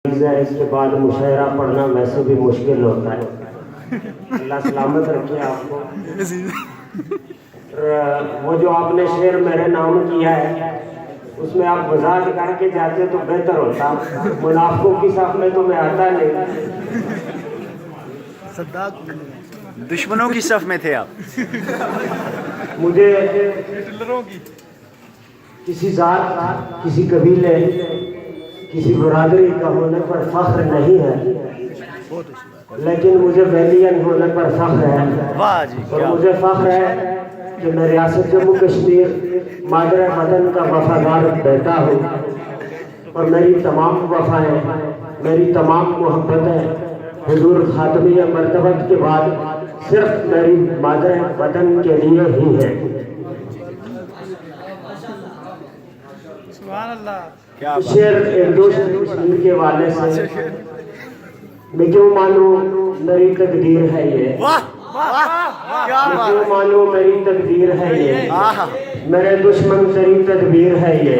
اس کے بعد مشاعرہ پڑھنا ویسے بھی مشکل ہوتا ہے. اللہ سلامت رکھے آپ کو. وہ جو آپ نے شعر میرے نام کیا ہے اس میں آپ وضاحت کر کے جاتے تو بہتر ہوتا. منافقوں کی صف میں تو میں آتا نہیں. دشمنوں کی صف میں تھے آپ. مجھے کسی ذات، کسی قبیلے، کسی برادری کا ہونے پر فخر نہیں ہے، لیکن مجھے بیلین ہونے پر فخر ہے. اور مجھے فخر ہے کہ میں ریاست جموں کشمیر مادر وطن کا وفادار بیٹا ہوں. اور میری تمام وفائیں، میری تمام محبتیں حضور خاتمیہ مرتبت کے بعد صرف میری مادر وطن کے لیے ہی ہیں. شعر ایک دوسرے شعر کے والے سے میں کیوں مانوں میری تقدیر ہے یہ، میں کیوں مانوں میری تقدیر ہے یہ، میرے دشمن تیری تدبیر ہے یہ.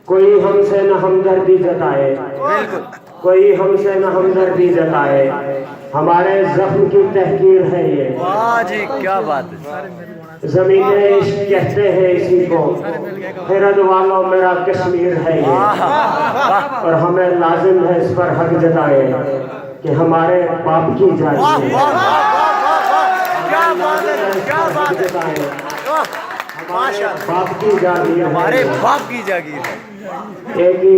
کوئی ہم سے نہ ہمدردی جتائے، کوئی ہم سے نہ ہمدردی جتائے، ہمارے زخم کی تحقیر ہے یہ. واہ جی کیا بات ہے. زمین عشق کہتے ہیں اسی کو، خیرت والوں میرا کشمیر ہے یہ. اور ہمیں لازم ہے اس پر حق جتائے کہ ہمارے باپ کی جاگیر ہے. باپ کی جاگیر، ہمارے باپ کی جاگیر ہے. ایک ہی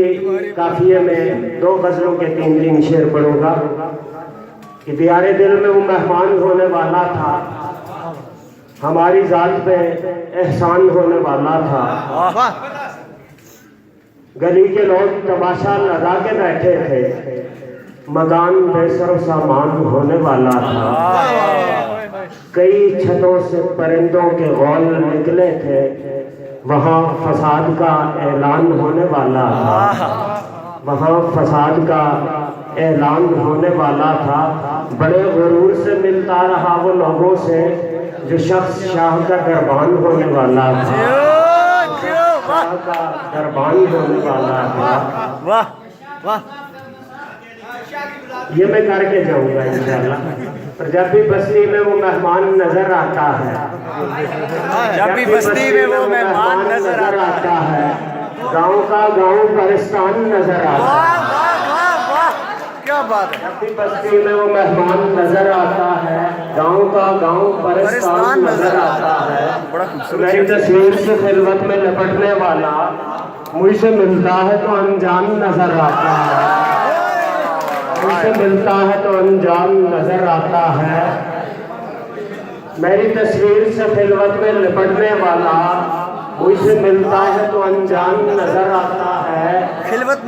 قافیے میں دو غزلوں کے تین شعر پڑھوں گا. کہ دیار دل میں وہ مہمان ہونے والا تھا، ہماری ذات پہ احسان ہونے والا تھا. گلی کے لوگ تماشا لگا کے بیٹھے تھے، مکان بے سر و سامان ہونے والا تھا. کئی چھتوں سے پرندوں کے غول نکلے تھے، وہاں فساد کا اعلان ہونے والا تھا. وہاں فساد کا اعلان ہونے والا تھا. بڑے غرور سے ملتا رہا وہ لوگوں سے جو شخص شاہ کا دربان ہونے والا تھا. شاہ کا دربان ہونے والا تھا. واہ یہ میں کر کے جاؤں گا انشاءاللہ. پر جب بھی بستی میں وہ مہمان نظر آتا ہے، جب بھی بستی میں وہ مہمان نظر آتا ہے، گاؤں کا گاؤں پرستان نظر آتا ہے. کیا بات ہے. جب بھی بستی میں وہ مہمان نظر آتا ہے، گاؤں کا گاؤں پرستان نظر آتا ہے. میری تصویر سے خلوت میں لپٹنے والا مجھ سے ملتا ہے تو انجان نظر آتا ہے. مجھ سے ملتا ہے تو انجان نظر آتا ہے. میری تصویر سے خلوت میں لپٹنے والا مجھ سے ملتا ہے تو انجان نظر آتا ہے. بن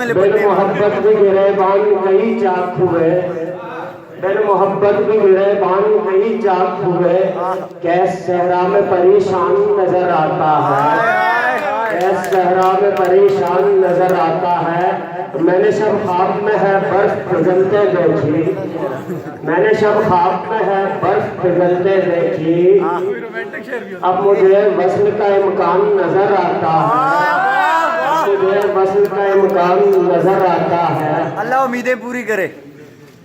محبت بھی گریبان کئی چاک ہوئے، بن محبت بھی گریبان کئی چاک ہوئے. کیس صحرا میں پریشان نظر آتا ہے، کیس صحرا میں پریشان نظر آتا ہے. میں نے شب خواب میں ہے برف پگھلتے دیکھی، میں نے شب خواب میں ہے برف پگھلتے دیکھی. اب مجھے وصل کا امکان نظر آتا ہے، مجھے وصل کا امکان نظر آتا ہے. اللہ امیدیں پوری کرے.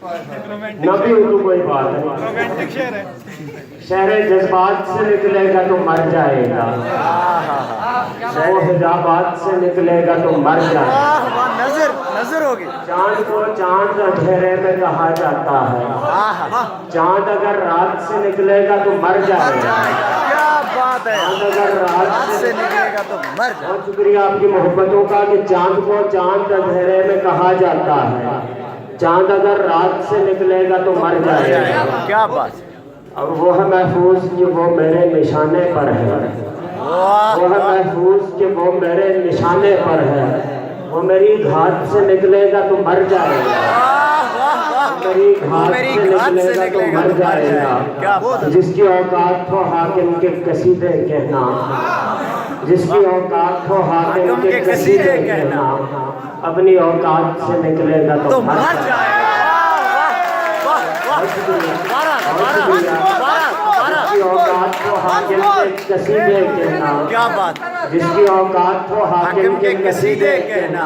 نہ بھی اردو کوئی بات ہے. شہر جذبات سے نکلے گا تو مر جائے گا، شہر حجابات سے نکلے گا تو مر جائے گا. نظر ہوگی. چاند کو چاند اندھیرے میں کہا جاتا ہے، چاند اگر رات سے نکلے گا تو مر جائے گا. کیا بات ہے. چاند اگر رات سے نکلے گا تو مر جائے. بہت شکریہ آپ کی محبتوں کا کہ چاند کو چاند اندھیرے میں کہا جاتا ہے، چاند اگر رات سے نکلے گا تو مر جائے گا. کیا بات. اور وہ ہے محفوظ کہ وہ میرے نشانے پر ہے، وہ ہے محفوظ کہ وہ میرے نشانے پر ہے. وہ میری گھات سے نکلے گا تو مر جائے گا، میری گھات سے نکلے گا تو مر جائے گا. جس کی اوقات ہو حاکم کے قصیدے کہنا، جس کی اوقات ہو حاکم کے قصیدے کہنا، اپنی اوقات سے نکلے گا تو مر جائے گا. جس کی اوقات ہو حاکم کے قصیدے کہنا، کیا بات. جس کی اوقات ہو حاکم کے قصیدے کہنا،